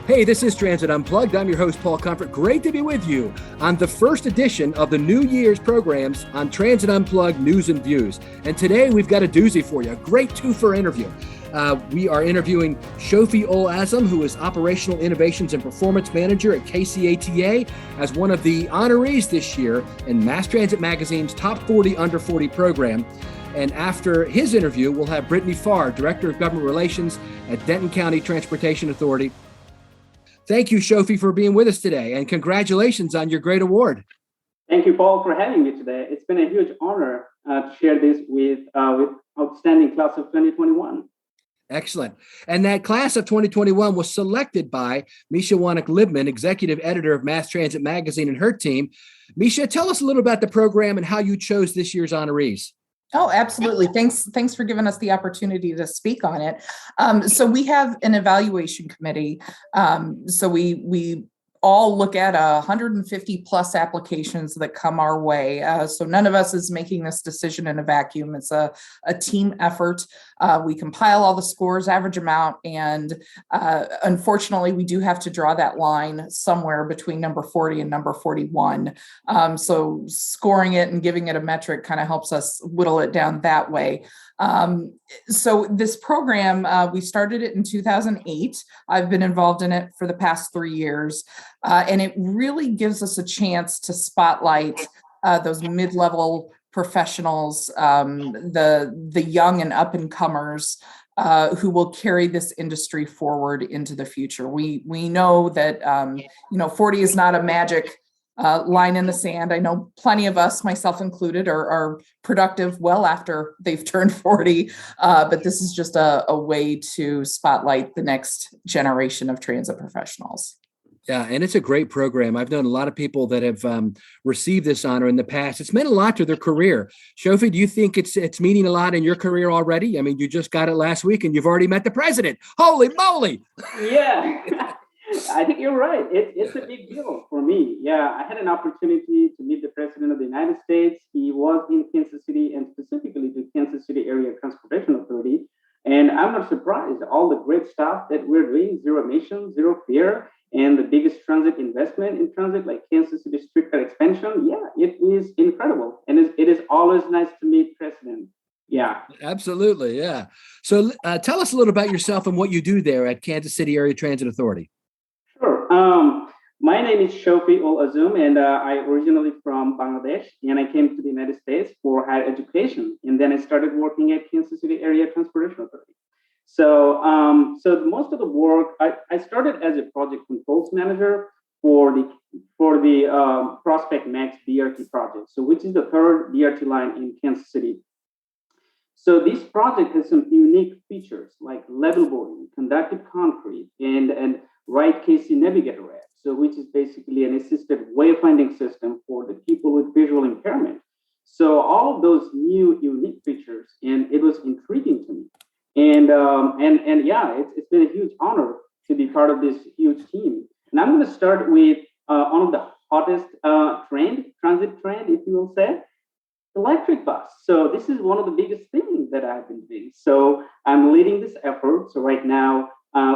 Hey, this is Transit Unplugged. I'm your host, Paul Comfort. Great to be with you on the first edition of the New Year's programs on Transit Unplugged News and Views. And today we've got a doozy for you, a great two-for interview. We are interviewing Shofi Ol-Azam, who is Operational Innovations and Performance Manager at KCATA, as one of the honorees this year in Mass Transit Magazine's Top 40 Under 40 program. And after his interview, we'll have Brittany Farr, Director of Government Relations at Denton County Transportation Authority. Thank you, Shofi, for being with us today, and congratulations on your great award. Thank you, Paul, for having me today. It's been a huge honor to share this with outstanding class of 2021. Excellent. And that class of 2021 was selected by Misha Wanek-Libman, Executive Editor of Mass Transit Magazine, and her team. Misha, tell us a little about the program and how you chose this year's honorees. Oh, absolutely. Thanks for giving us the opportunity to speak on it. So we have an evaluation committee. So we all look at 150 plus applications that come our way. So none of us is making this decision in a vacuum. It's a team effort. We compile all the scores, average them out, and unfortunately, we do have to draw that line somewhere between number 40 and number 41. So scoring it and giving it a metric kind of helps us whittle it down that way. So this program, we started it in 2008. I've been involved in it for the past 3 years, and it really gives us a chance to spotlight those mid-level professionals, the young and up-and-comers who will carry this industry forward into the future. We know that 40 is not a magic line in the sand. I know plenty of us, myself included, are productive well after they've turned 40, but this is just a way to spotlight the next generation of transit professionals. Yeah, and it's a great program. I've known a lot of people that have received this honor in the past. It's meant a lot to their career. Shofi, do you think it's meaning a lot in your career already? I mean, you just got it last week and you've already met the president. Holy moly! Yeah. I think you're right. It's a big deal for me. Yeah, I had an opportunity to meet the President of the United States. He was in Kansas City and specifically the Kansas City Area Transportation Authority. And I'm not surprised. All the great stuff that we're doing, zero emission, zero fear, and the biggest transit investment in transit, like Kansas City streetcar expansion. Yeah, it is incredible. And it is always nice to meet President. Yeah. Absolutely. Yeah. So tell us a little about yourself and what you do there at Kansas City Area Transit Authority. Sure. My name is Shofi Ol-Azam, and I originally from Bangladesh, and I came to the United States for higher education, and then I started working at Kansas City Area Transportation Authority. So most of the work, I started as a project controls manager for the Prospect Max BRT project, so which is the third BRT line in Kansas City. So this project has some unique features like level boarding, conductive concrete, and Right KC Navigator app, so which is basically an assisted wayfinding system for the people with visual impairment. So all of those new unique features, and it was intriguing to me. And yeah, it's been a huge honor to be part of this huge team. And I'm going to start with one of the hottest transit trend, if you will say, electric bus. So this is one of the biggest things that I've been doing. So I'm leading this effort. So right now,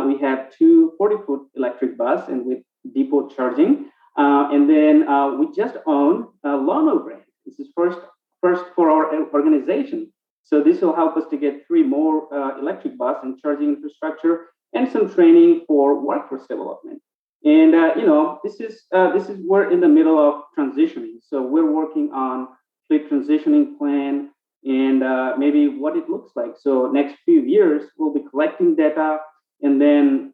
we have two 40-foot electric bus and with depot charging. And then we just own a Lono brand. This is first for our organization. So this will help us to get 3 more electric bus and charging infrastructure and some training for workforce development. And this is we're in the middle of transitioning. So we're working on fleet transitioning plan and maybe what it looks like. So next few years we'll be collecting data and then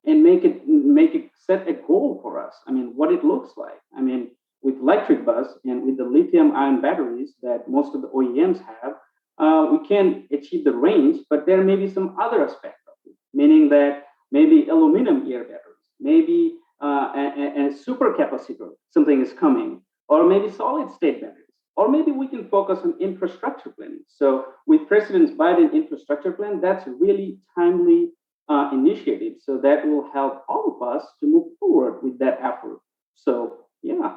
make it set a goal for us. I mean, what it looks like. I mean, with electric bus and with the lithium-ion batteries that most of the OEMs have, we can achieve the range, but there may be some other aspect of it, meaning that maybe aluminum air batteries, maybe a super capacitor, something is coming, or maybe solid state batteries, or maybe we can focus on infrastructure planning. So with President Biden infrastructure plan, that's really timely initiative. So that will help all of us to move forward with that effort. So yeah,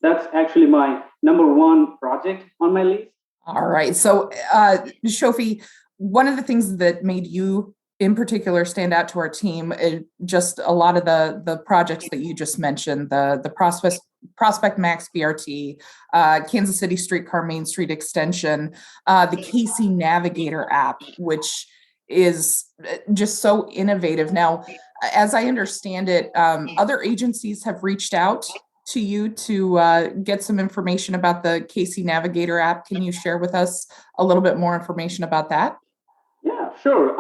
that's actually my number one project on my list. All right. So Shofi, one of the things that made you in particular stand out to our team. Just a lot of the projects that you just mentioned, the Prospect Max BRT, Kansas City Streetcar Main Street Extension, the Casey Navigator app, which is just so innovative. Now, as I understand it, other agencies have reached out to you to get some information about the Casey Navigator app. Can you share with us a little bit more information about that? Yeah, sure.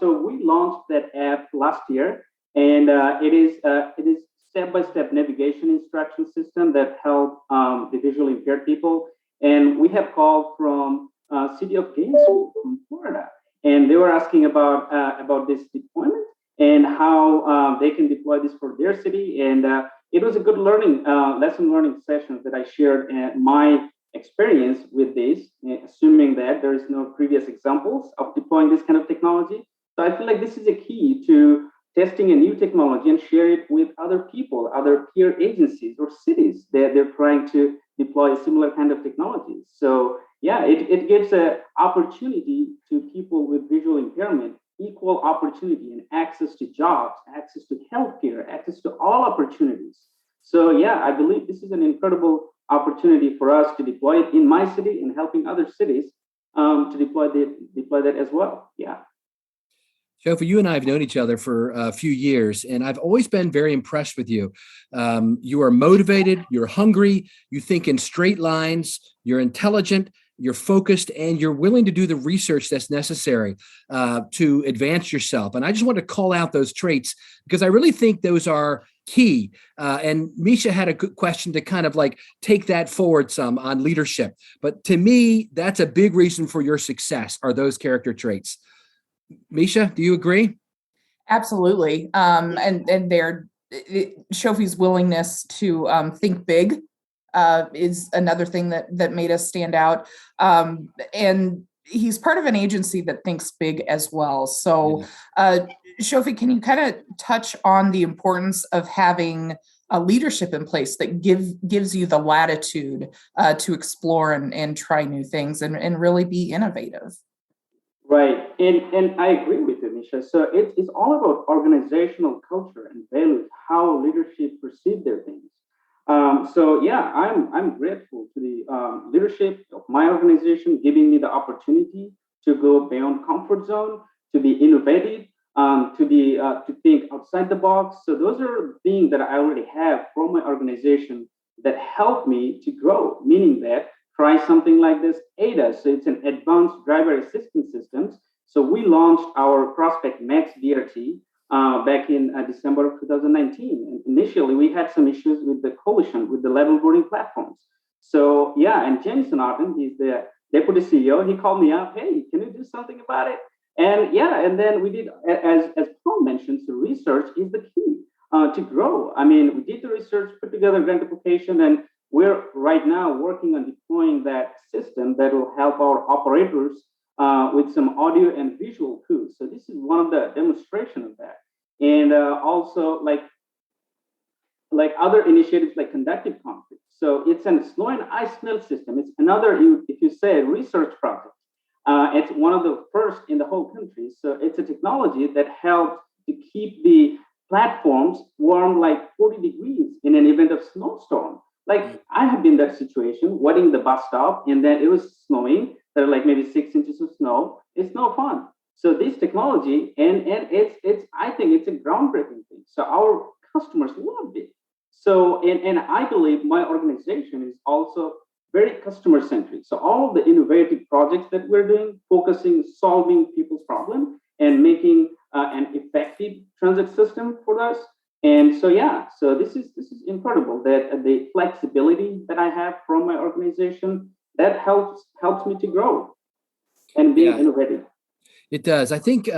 So we launched that app last year, and it is step-by-step navigation instruction system that help the visually impaired people. And we have called from city of Gainesville, from Florida, and they were asking about this deployment and how they can deploy this for their city. And it was a good lesson learning session that I shared my experience with this, assuming that there is no previous examples of deploying this kind of technology. So I feel like this is a key to testing a new technology and share it with other people, other peer agencies or cities that they're trying to deploy a similar kind of technology. So yeah, it gives an opportunity to people with visual impairment, equal opportunity and access to jobs, access to healthcare, access to all opportunities. So yeah, I believe this is an incredible opportunity for us to deploy it in my city and helping other cities to deploy that as well. Yeah. Shofi, you and I have known each other for a few years, and I've always been very impressed with you. You are motivated, you're hungry, you think in straight lines, you're intelligent, you're focused, and you're willing to do the research that's necessary to advance yourself. And I just want to call out those traits because I really think those are key. And Misha had a good question to kind of like take that forward some on leadership. But to me, that's a big reason for your success are those character traits. Misha, do you agree? Absolutely. And Shofi's willingness to think big is another thing that made us stand out. And he's part of an agency that thinks big as well. So, Shofi, can you kind of touch on the importance of having a leadership in place that gives you the latitude to explore and try new things and really be innovative? Right, and I agree with you, Misha. So it's all about organizational culture and values, how leadership perceive their things. So yeah, I'm grateful to the leadership of my organization giving me the opportunity to go beyond comfort zone, to be innovative, to think outside the box. So those are things that I already have from my organization that help me to grow. Meaning that try something like this ADAS. So it's an advanced driver assistance systems. So we launched our Prospect Max BRT back in December of 2019. And initially, we had some issues with the collision with the level boarding platforms. So yeah, and Jameson Arden, he's the deputy CEO, he called me up, hey, can you do something about it? And yeah, and then we did, as Paul mentioned, the research is the key to grow. I mean, we did the research, put together a grant application, and we're right now working on deploying that system that will help our operators with some audio and visual tools. So this is one of the demonstration of that. And also like other initiatives like conductive concrete. So it's a snow and ice melt system. It's another, if you say, research project. It's one of the first in the whole country. So it's a technology that helped to keep the platforms warm like 40 degrees in an event of snowstorm. Like I have been in that situation, waiting the bus stop, and then it was snowing. There are like maybe 6 inches of snow. It's no fun. So this technology, and it's I think it's a groundbreaking thing. So our customers loved it. So and I believe my organization is also very customer centric. So all of the innovative projects that we're doing, focusing, solving people's problem, and making an effective transit system for us. And so yeah, so this is incredible that the flexibility that I have from my organization that helps me to grow and being innovative. It does. I think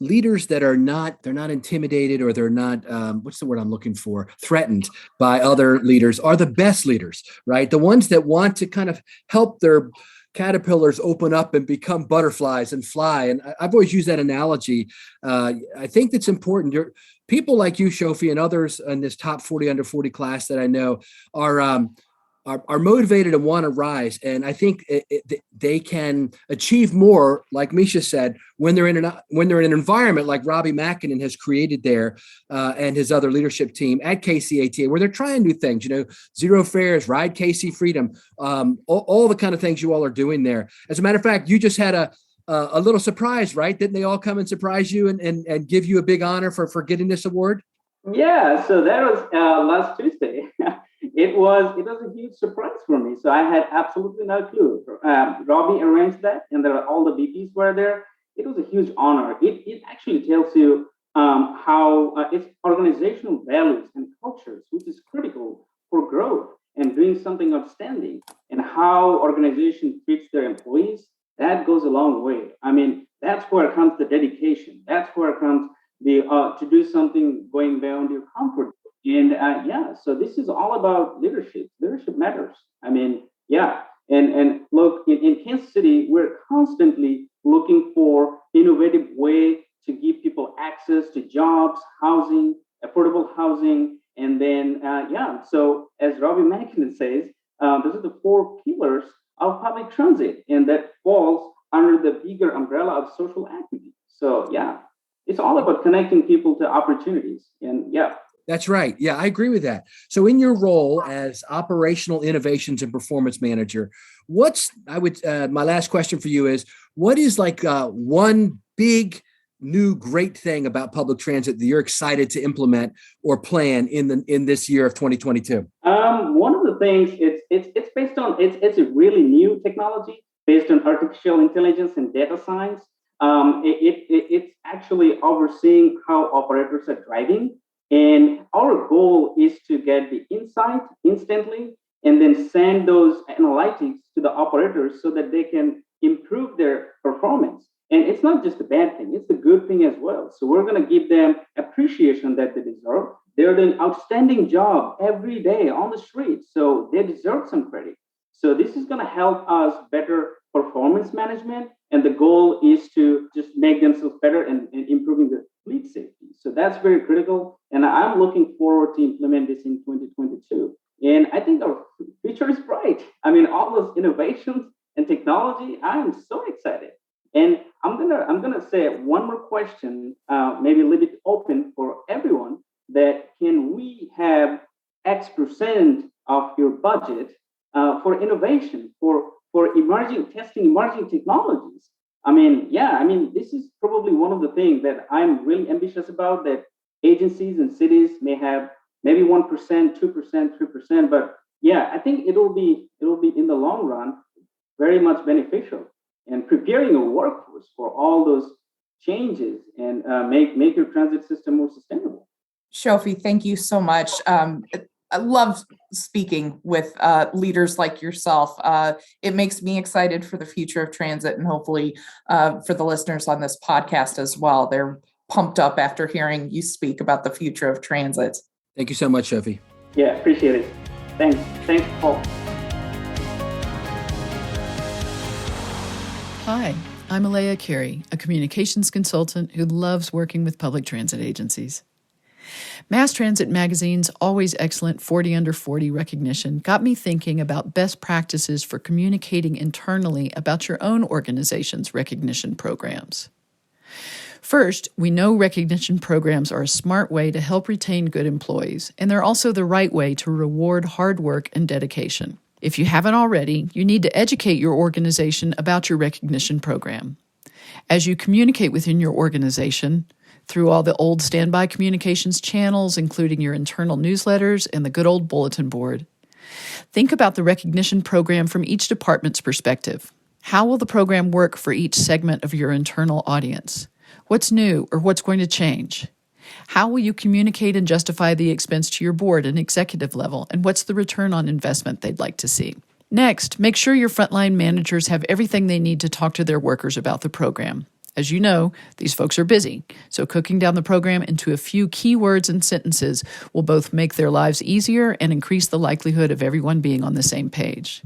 leaders that are they're not intimidated or they're not what's the word I'm looking for, threatened by other leaders are the best leaders, right? The ones that want to kind of help their caterpillars open up and become butterflies and fly. And I've always used that analogy. I think that's important. People like you, Shofi, and others in this top 40 under 40 class that I know are are motivated and want to rise. And I think they can achieve more, like Misha said, when they're in an environment like Robbie Makinen has created there and his other leadership team at KCATA, where they're trying new things, zero fares, ride KC Freedom, all the kind of things you all are doing there. As a matter of fact, you just had a little surprise, right? Didn't they all come and surprise you and give you a big honor for getting this award? Yeah, so that was last Tuesday. It was a huge surprise for me. So I had absolutely no clue. Robbie arranged that, and all the VPs were there. It was a huge honor. It actually tells you how it's organizational values and cultures, which is critical for growth and doing something outstanding, and how organization treats their employees. That goes a long way. I mean, that's where comes the dedication. That's where comes the to do something going beyond your comfort. And so this is all about leadership. Leadership matters. I mean, and look, in Kansas City, we're constantly looking for innovative way to give people access to jobs, housing, affordable housing, and then so as Robbie Makinen says, those are the 4 pillars of public transit, and that falls under the bigger umbrella of social equity. So it's all about connecting people to opportunities, and That's right. Yeah, I agree with that. So in your role as operational innovations and performance manager, my last question for you is, what is like one big new great thing about public transit that you're excited to implement or plan in this year of 2022? One of the things it's based on it's a really new technology based on artificial intelligence and data science. It's actually overseeing how operators are driving. And our goal is to get the insight instantly and then send those analytics to the operators so that they can improve their performance. And it's not just a bad thing, it's a good thing as well. So we're going to give them appreciation that they deserve. They're doing an outstanding job every day on the street, so they deserve some credit. So this is going to help us better performance management. And the goal is to just make themselves better and improving the fleet safety. So that's very critical. And I'm looking forward to implement this in 2022. And I think our future is bright. I mean, all those innovations and technology, I am so excited. And I'm gonna say one more question, maybe a little bit open for everyone, that can we have X% of your budget for innovation, for emerging technologies? I mean, this is probably one of the things that I'm really ambitious about, that agencies and cities may have maybe 1%, 2%, 3%, but I think it'll be in the long run very much beneficial, and preparing a workforce for all those changes and make your transit system more sustainable. Shofi, thank you so much. I love speaking with leaders like yourself. It makes me excited for the future of transit, and hopefully for the listeners on this podcast as well. They're pumped up after hearing you speak about the future of transit. Thank you so much, Shofi. Yeah, appreciate it. Thanks, Paul. Hi, I'm Elea, Carey, a communications consultant who loves working with public transit agencies. Mass Transit Magazine's always excellent 40 under 40 recognition got me thinking about best practices for communicating internally about your own organization's recognition programs. First, we know recognition programs are a smart way to help retain good employees, and they're also the right way to reward hard work and dedication. If you haven't already, you need to educate your organization about your recognition program. As you communicate within your organization, through all the old standby communications channels, including your internal newsletters and the good old bulletin board, think about the recognition program from each department's perspective. How will the program work for each segment of your internal audience? What's new or what's going to change? How will you communicate and justify the expense to your board and executive level, and what's the return on investment they'd like to see? Next, make sure your frontline managers have everything they need to talk to their workers about the program. As you know, these folks are busy, so cooking down the program into a few key words and sentences will both make their lives easier and increase the likelihood of everyone being on the same page.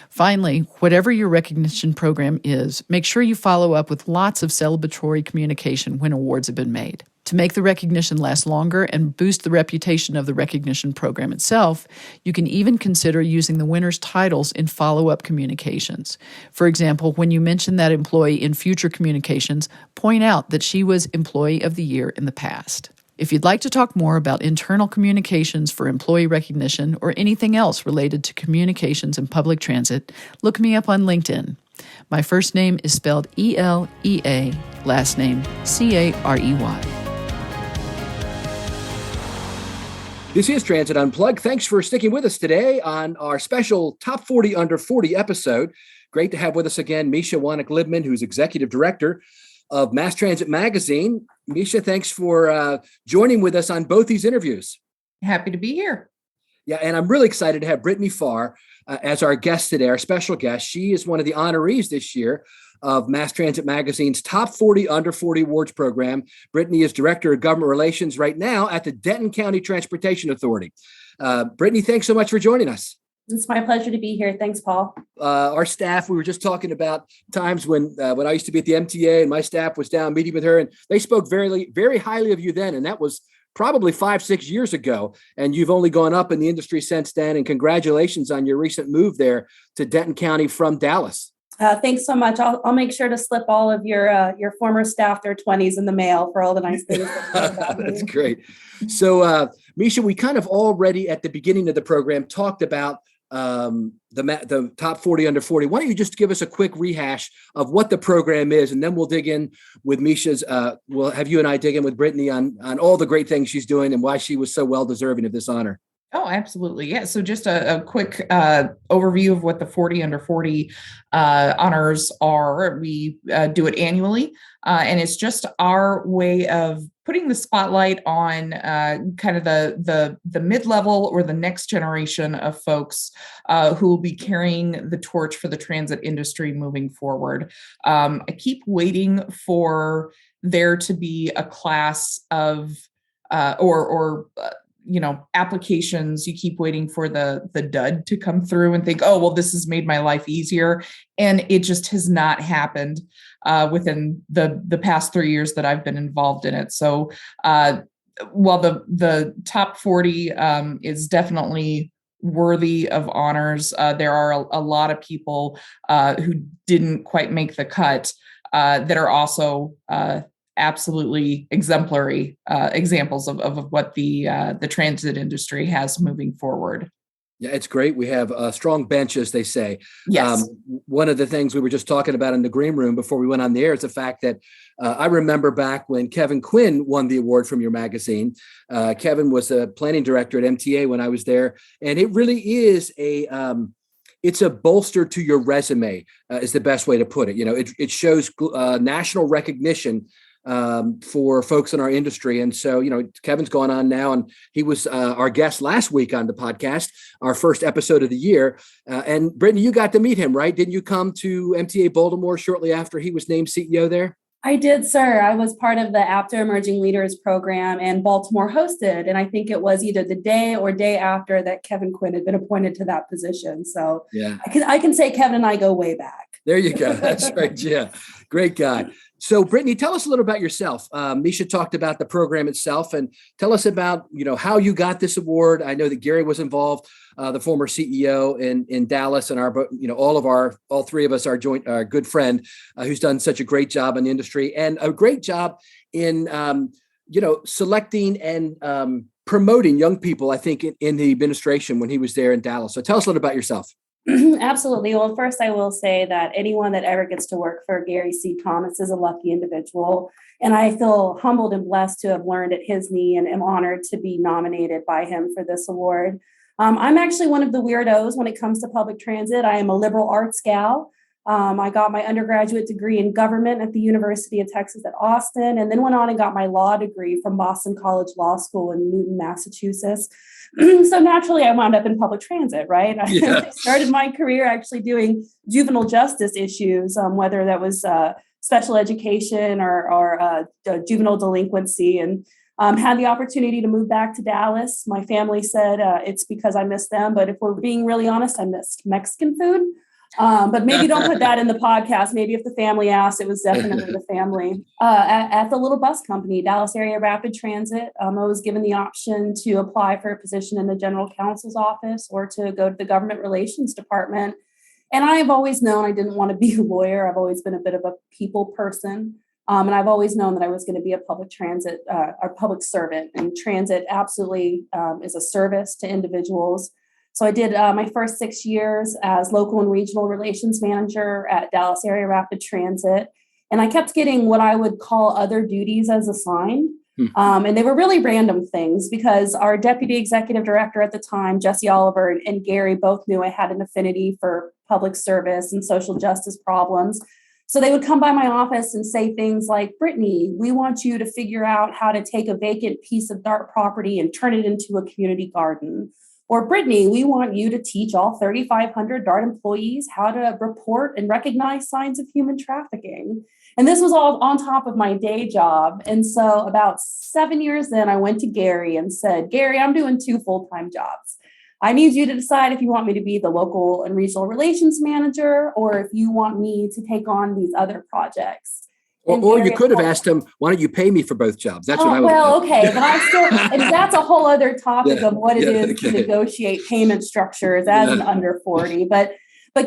Finally, whatever your recognition program is, make sure you follow up with lots of celebratory communication when awards have been made. To To make the recognition last longer and boost the reputation of the recognition program itself, you can even consider using the winner's titles in follow-up communications. For example, when you mention that employee in future communications, point out that she was Employee of the Year in the past. If you'd like to talk more about internal communications for employee recognition or anything else related to communications in public transit, look me up on LinkedIn. My first name is spelled E-L-E-A, last name C-A-R-E-Y. This is Transit Unplugged. Thanks for sticking with us today on our special Top 40 Under 40 episode. Great to have with us again Misha Wanek-Libman, who's Executive Director of Mass Transit Magazine. Misha, thanks for joining with us on both these interviews. Happy to be here. Yeah, and I'm really excited to have Brittany Farr as our guest today, our special guest. She is one of the honorees this year of Mass Transit Magazine's Top 40 Under 40 Awards program. Brittany is Director of Government Relations right now at the Denton County Transportation Authority. Brittany, thanks so much for joining us. It's my pleasure to be here. Thanks, Paul. Our staff, we were just talking about times when I used to be at the MTA and my staff was down meeting with her, and they spoke very, very highly of you then, and that was probably 5-6 years ago, and you've only gone up in the industry since then, and congratulations on your recent move there to Denton County from Dallas. Thanks so much. I'll make sure to slip all of your former staff their 20s in the mail for all the nice things. That's great. So, Misha, we kind of already at the beginning of the program talked about the Top 40 Under 40. Why don't you just give us a quick rehash of what the program is, and then we'll dig in with Misha's, we'll have you and I dig in with Brittany on all the great things she's doing and why she was so well deserving of this honor. Oh, absolutely. Yeah. So just a quick overview of what the 40 Under 40 honors are. We do it annually, and it's just our way of putting the spotlight on kind of the mid-level or the next generation of folks who will be carrying the torch for the transit industry moving forward. I keep waiting for there to be a class of applications. You keep waiting for the dud to come through and think, oh, well, this has made my life easier. And it just has not happened within the past 3 years that I've been involved in it. So while the top 40 is definitely worthy of honors, there are a lot of people who didn't quite make the cut that are also absolutely exemplary examples of what the transit industry has moving forward. Yeah, it's great. We have a strong bench, as they say. Yes. One of the things we were just talking about in the green room before we went on the air is the fact that I remember back when Kevin Quinn won the award from your magazine. Kevin was a planning director at MTA when I was there, and it really is it's a bolster to your resume, is the best way to put it. You know, it shows national recognition for folks in our industry. And so, you know, Kevin's gone on now, and he was our guest last week on the podcast, our first episode of the year. And Brittany, you got to meet him, right? Didn't you come to MTA Baltimore shortly after he was named CEO there? I did, sir. I was part of the APTA Emerging Leaders program, and Baltimore hosted. And I think it was either the day or day after that Kevin Quinn had been appointed to that position. So yeah, I can say Kevin and I go way back. There you go. That's right. Yeah. Great guy. So, Brittany, tell us a little about yourself. Misha talked about the program itself, and tell us about, you know, how you got this award. I know that Gary was involved, the former CEO in Dallas, and all three of us, our good friend who's done such a great job in the industry and a great job in, selecting and promoting young people, I think, in the administration when he was there in Dallas. So tell us a little about yourself. Absolutely. Well, first, I will say that anyone that ever gets to work for Gary C. Thomas is a lucky individual. And I feel humbled and blessed to have learned at his knee and am honored to be nominated by him for this award. I'm actually one of the weirdos when it comes to public transit. I am a liberal arts gal. I got my undergraduate degree in government at the University of Texas at Austin, and then went on and got my law degree from Boston College Law School in Newton, Massachusetts. So naturally, I wound up in public transit, right? Yeah. I started my career actually doing juvenile justice issues, whether that was special education or juvenile delinquency, and had the opportunity to move back to Dallas. My family said it's because I missed them, but if we're being really honest, I missed Mexican food. But maybe don't put that in the podcast. Maybe if the family asked, it was definitely the family. At the little bus company, Dallas Area Rapid Transit, I was given the option to apply for a position in the general counsel's office or to go to the government relations department. And I've always known I didn't want to be a lawyer. I've always been a bit of a people person. And I've always known that I was going to be a public transit or public servant. And transit absolutely is a service to individuals. So I did my first 6 years as local and regional relations manager at Dallas Area Rapid Transit. And I kept getting what I would call other duties as assigned. And they were really random things because our deputy executive director at the time, Jesse Oliver, and Gary both knew I had an affinity for public service and social justice problems. So they would come by my office and say things like, Brittany, we want you to figure out how to take a vacant piece of DART property and turn it into a community garden. Or Brittany, we want you to teach all 3,500 DART employees how to report and recognize signs of human trafficking. And this was all on top of my day job. And so about 7 years in, I went to Gary and said, Gary, I'm doing 2 full-time jobs. I need you to decide if you want me to be the local and regional relations manager or if you want me to take on these other projects. Or you could have asked him, why don't you pay me for both jobs? That's what I would have done. Okay. But I still, and that's a whole other topic of what it is to negotiate payment structures as an under 40. But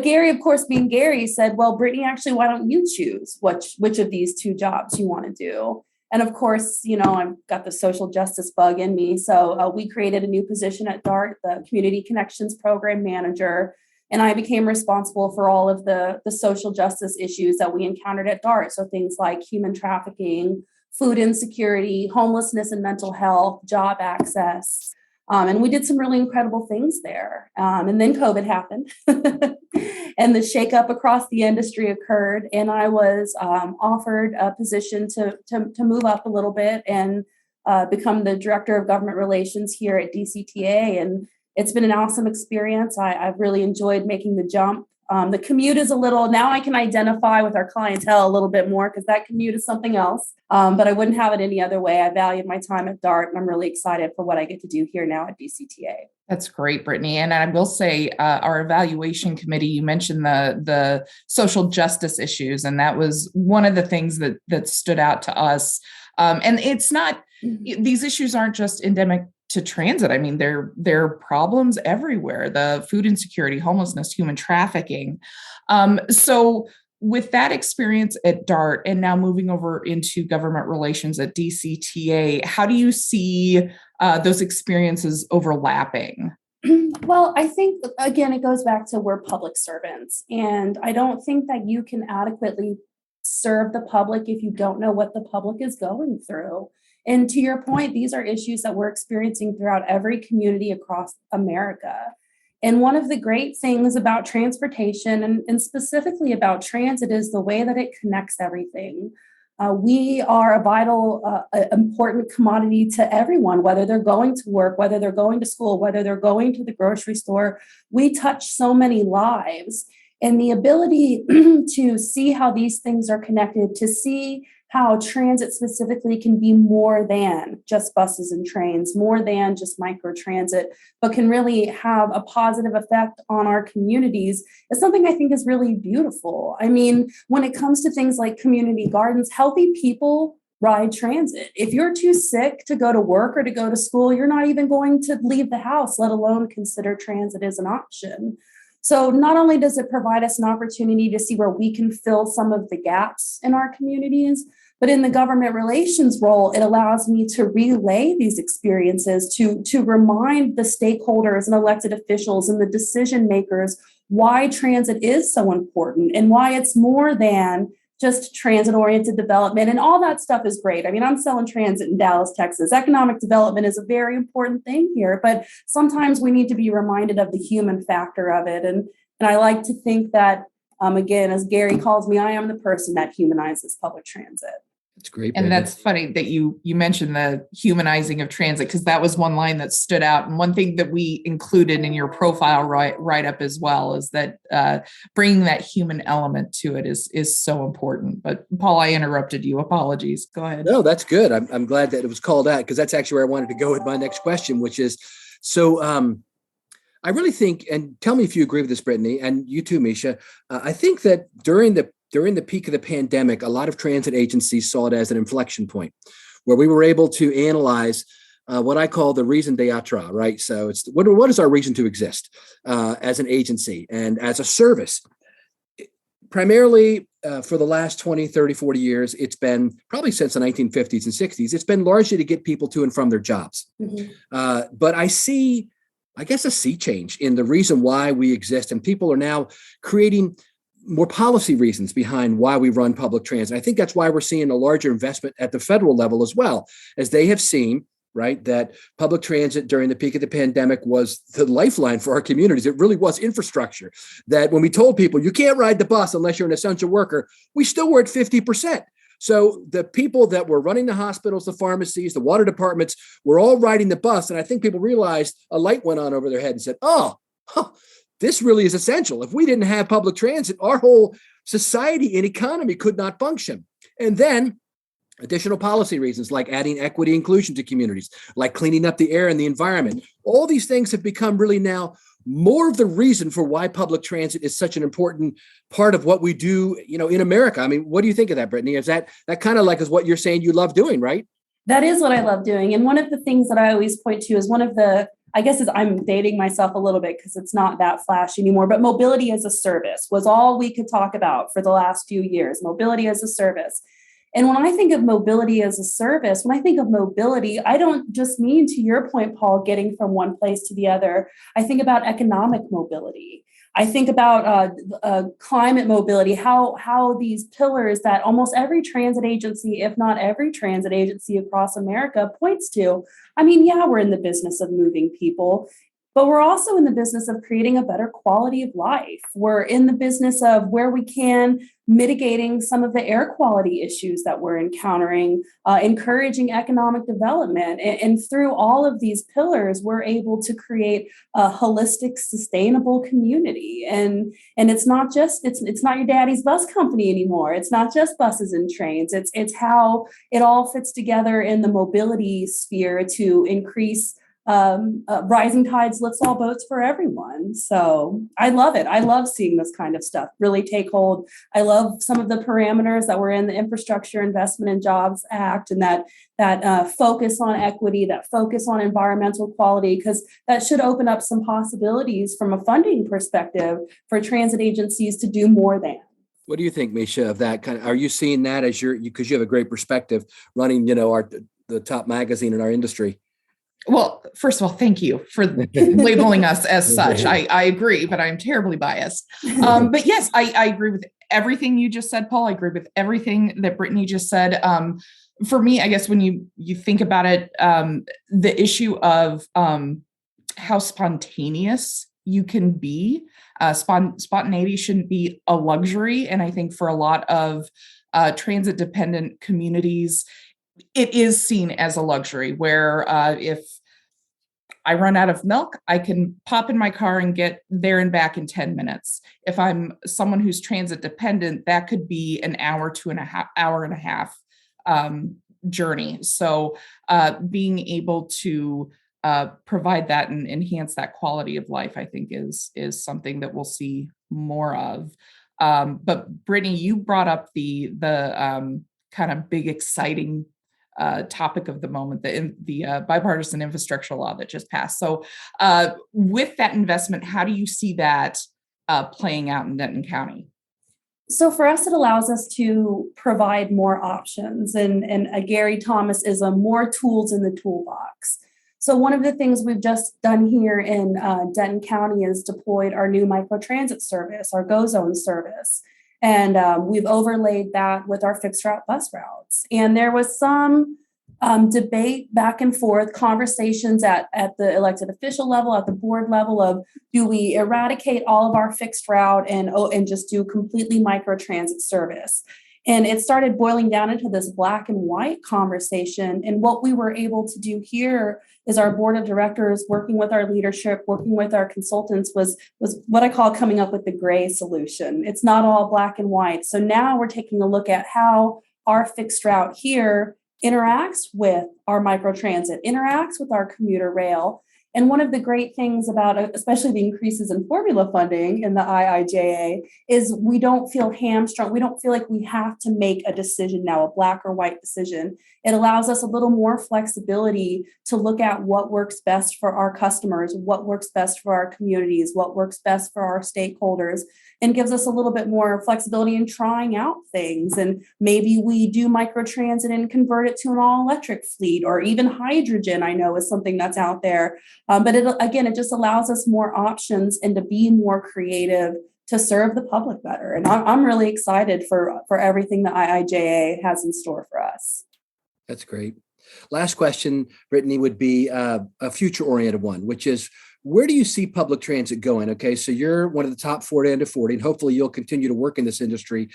Gary, of course, being Gary, said, well, Brittany, actually, why don't you choose which of these 2 jobs you want to do? And of course, I've got the social justice bug in me. So we created a new position at DART, the Community Connections Program Manager. And I became responsible for all of the social justice issues that we encountered at DART. So things like human trafficking, food insecurity, homelessness and mental health, job access. And we did some really incredible things there. And then COVID happened and the shakeup across the industry occurred. And I was offered a position to move up a little bit and become the director of government relations here at DCTA. And it's been an awesome experience. I've really enjoyed making the jump. The commute is now I can identify with our clientele a little bit more because that commute is something else. But I wouldn't have it any other way. I valued my time at DART and I'm really excited for what I get to do here now at DCTA. That's great, Brittany. And I will say our evaluation committee, you mentioned the social justice issues, and that was one of the things that stood out to us. And it's not, these issues aren't just endemic to transit. I mean, there are problems everywhere, the food insecurity, homelessness, human trafficking. So with that experience at DART and now moving over into government relations at DCTA, how do you see those experiences overlapping? Well, I think, again, it goes back to we're public servants. And I don't think that you can adequately serve the public if you don't know what the public is going through. And to your point, these are issues that we're experiencing throughout every community across America. And one of the great things about transportation and specifically about transit is the way that it connects everything. We are a vital, important commodity to everyone, whether they're going to work, whether they're going to school, whether they're going to the grocery store. We touch so many lives. And the ability to see how these things are connected, to see how transit specifically can be more than just buses and trains, more than just microtransit, but can really have a positive effect on our communities is something I think is really beautiful. I mean, when it comes to things like community gardens, healthy people ride transit. If you're too sick to go to work or to go to school, you're not even going to leave the house, let alone consider transit as an option. So not only does it provide us an opportunity to see where we can fill some of the gaps in our communities, but in the government relations role, it allows me to relay these experiences to remind the stakeholders and elected officials and the decision makers why transit is so important and why it's more than just transit-oriented development. And all that stuff is great. I mean, I'm selling transit in Dallas, Texas. Economic development is a very important thing here, but sometimes we need to be reminded of the human factor of it. And I like to think that, again, as Gary calls me, I am the person that humanizes public transit. That's great. And that's funny that you mentioned the humanizing of transit, because that was one line that stood out. And one thing that we included in your profile write-up as well is that bringing that human element to it is so important. But Paul, I interrupted you. Apologies. Go ahead. No, that's good. I'm glad that it was called out, because that's actually where I wanted to go with my next question, which is, so I really think, and tell me if you agree with this, Brittany, and you too, Misha. I think that during the peak of the pandemic, a lot of transit agencies saw it as an inflection point where we were able to analyze what I call the raison d'etre, right? So it's what is our reason to exist as an agency and as a service? Primarily for the last 20, 30, 40 years, it's been probably since the 1950s and 60s, it's been largely to get people to and from their jobs. But I see, I guess, a sea change in the reason why we exist. And people are now creating more policy reasons behind why we run public transit. I think that's why we're seeing a larger investment at the federal level as well, as they have seen, right, that public transit during the peak of the pandemic was the lifeline for our communities. It really was infrastructure. That when we told people you can't ride the bus unless you're an essential worker, we still were at 50%. So the people that were running the hospitals, the pharmacies, the water departments were all riding the bus. And I think people realized a light went on over their head and said, this really is essential. If we didn't have public transit, our whole society and economy could not function. And then additional policy reasons like adding equity inclusion to communities, like cleaning up the air and the environment. All these things have become really now more of the reason for why public transit is such an important part of what we do, in America. I mean, what do you think of that, Brittany? Is that kind of like is what you're saying you love doing, right? That is what I love doing. And one of the things that I always point to is I'm dating myself a little bit because it's not that flashy anymore, but mobility as a service was all we could talk about for the last few years, mobility as a service. And when I think of mobility as a service, when I think of mobility, I don't just mean, to your point, Paul, getting from one place to the other. I think about economic mobility. I think about climate mobility, how these pillars that almost every transit agency, if not every transit agency across America, points to. I mean, yeah, we're in the business of moving people, but we're also in the business of creating a better quality of life. We're in the business of, where we can, mitigating some of the air quality issues that we're encountering, encouraging economic development. And through all of these pillars, we're able to create a holistic, sustainable community. And it's not your daddy's bus company anymore. It's not just buses and trains. It's how it all fits together in the mobility sphere to increase rising tides lifts all boats for everyone. So I love it. I love seeing this kind of stuff really take hold. I love some of the parameters that were in the Infrastructure Investment and Jobs Act, and that focus on equity, that focus on environmental quality, because that should open up some possibilities from a funding perspective for transit agencies to do more than. What do you think, Misha, of that kind of? Are you seeing that as because you have a great perspective running, the top magazine in our industry? Well, first of all, thank you for labeling us as such. I agree, but I'm terribly biased. But yes, I agree with everything you just said, Paul. I agree with everything that Brittany just said. For me, I guess when you think about it, the issue of how spontaneous you can be, spontaneity shouldn't be a luxury. And I think for a lot of transit-dependent communities, it is seen as a luxury where if I run out of milk, I can pop in my car and get there and back in 10 minutes. If I'm someone who's transit dependent, that could be an hour to an hour and a half journey. So being able to provide that and enhance that quality of life, I think is something that we'll see more of. But Brittany, you brought up the kind of big, exciting topic of the moment, the bipartisan infrastructure law that just passed. So with that investment, how do you see that playing out in Denton County? So for us, it allows us to provide more options. And Gary Thomas is a more tools in the toolbox. So one of the things we've just done here in Denton County is deployed our new microtransit service, our Go Zone service. And we've overlaid that with our fixed route bus routes. And there was some debate back and forth, conversations at the elected official level, at the board level of, do we eradicate all of our fixed route and just do completely microtransit service? And it started boiling down into this black and white conversation. And what we were able to do here is our board of directors, working with our leadership, working with our consultants, was what I call coming up with the gray solution. It's not all black and white. So now we're taking a look at how our fixed route here interacts with our microtransit, interacts with our commuter rail. And one of the great things about, especially the increases in formula funding in the IIJA, is we don't feel hamstrung. We don't feel like we have to make a decision now, a black or white decision. It allows us a little more flexibility to look at what works best for our customers, what works best for our communities, what works best for our stakeholders, and gives us a little bit more flexibility in trying out things. And maybe we do microtransit and convert it to an all-electric fleet, or even hydrogen, I know is something that's out there. But it just allows us more options and to be more creative to serve the public better. And I'm really excited for everything the IIJA has in store for us. That's great. Last question, Brittany, would be a future-oriented one, which is, where do you see public transit going? Okay, so you're one of the top 40 under 40, and hopefully you'll continue to work in this industry,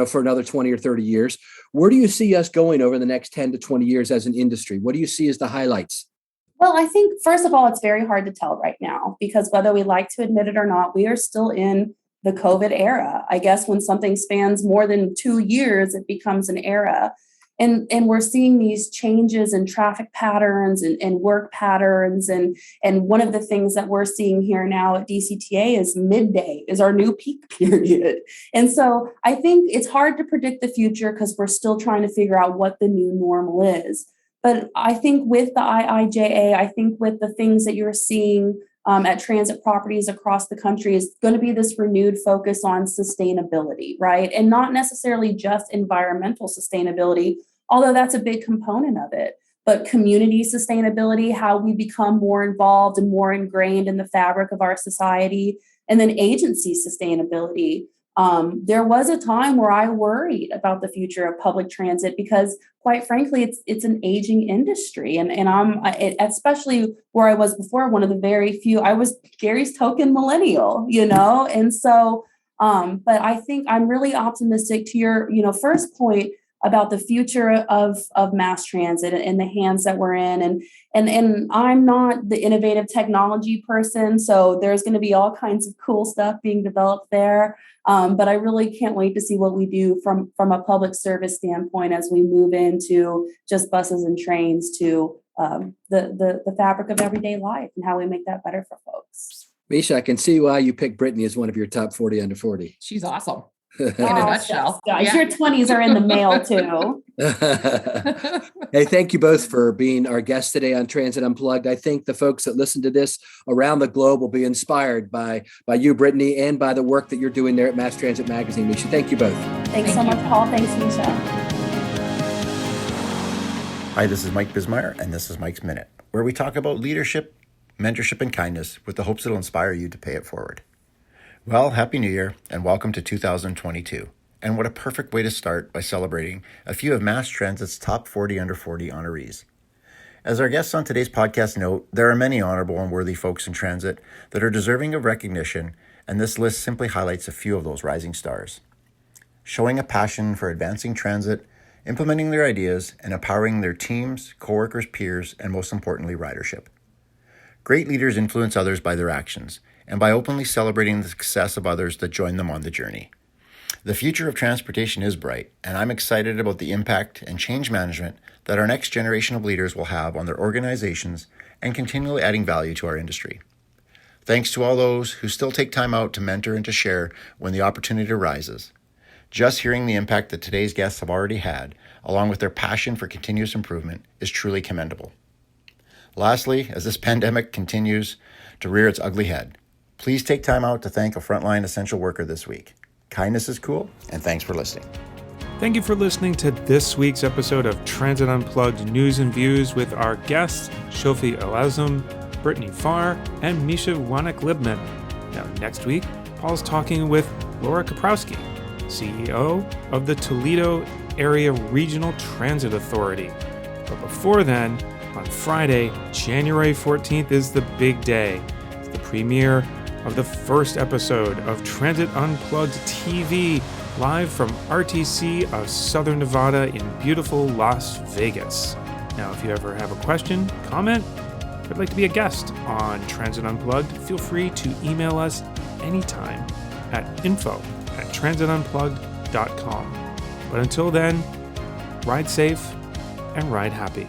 for another 20 or 30 years. Where do you see us going over the next 10 to 20 years as an industry? What do you see as the highlights? Well, I think, first of all, it's very hard to tell right now, because whether we like to admit it or not, we are still in the COVID era. I guess when something spans more than 2 years, it becomes an era. And we're seeing these changes in traffic patterns and work patterns. And one of the things that we're seeing here now at DCTA is midday is our new peak period. And so I think it's hard to predict the future because we're still trying to figure out what the new normal is. But I think with the IIJA, I think with the things that you're seeing at transit properties across the country is going to be this renewed focus on sustainability, right? And not necessarily just environmental sustainability, although that's a big component of it, but community sustainability, how we become more involved and more ingrained in the fabric of our society, and then agency sustainability. There was a time where I worried about the future of public transit because, quite frankly, it's an aging industry, and especially where I was before, one of the very few. I was Gary's token millennial, and so. But I think I'm really optimistic to your, first point about the future of mass transit and the hands that we're in. And I'm not the innovative technology person, so there's going to be all kinds of cool stuff being developed there. But I really can't wait to see what we do from a public service standpoint as we move into just buses and trains to the fabric of everyday life and how we make that better for folks. Misha, I can see why you picked Brittany as one of your top 40 under 40. She's awesome. In a nutshell. Guys, your 20s are in the mail too. Hey, thank you both for being our guests today on Transit Unplugged. I think the folks that listen to this around the globe will be inspired by you, Brittany, and by the work that you're doing there at Mass Transit Magazine. Misha, thank you both. Thanks so much, Paul. Thanks, Misha. Hi, this is Mike Bismeyer, and this is Mike's Minute, where we talk about leadership, mentorship, and kindness with the hopes it'll inspire you to pay it forward. Well, Happy New Year and welcome to 2022. And what a perfect way to start by celebrating a few of Mass Transit's top 40 under 40 honorees. As our guests on today's podcast note, there are many honorable and worthy folks in transit that are deserving of recognition, and this list simply highlights a few of those rising stars. Showing a passion for advancing transit, implementing their ideas, and empowering their teams, coworkers, peers, and most importantly, ridership. Great leaders influence others by their actions, and by openly celebrating the success of others that join them on the journey. The future of transportation is bright, and I'm excited about the impact and change management that our next generation of leaders will have on their organizations and continually adding value to our industry. Thanks to all those who still take time out to mentor and to share when the opportunity arises. Just hearing the impact that today's guests have already had, along with their passion for continuous improvement, is truly commendable. Lastly, as this pandemic continues to rear its ugly head, please take time out to thank a frontline essential worker this week. Kindness is cool, and thanks for listening. Thank you for listening to this week's episode of Transit Unplugged News and Views with our guests, Shofi Elazum, Brittany Farr, and Misha Wanek-Libman. Now, next week, Paul's talking with Laura Kaprowski, CEO of the Toledo Area Regional Transit Authority. But before then, on Friday, January 14th is the big day. It's the premiere of the first episode of Transit Unplugged TV, live from RTC of Southern Nevada in beautiful Las Vegas. Now, if you ever have a question, comment, or would like to be a guest on Transit Unplugged, feel free to email us anytime at info@transitunplugged.com. But until then, ride safe and ride happy.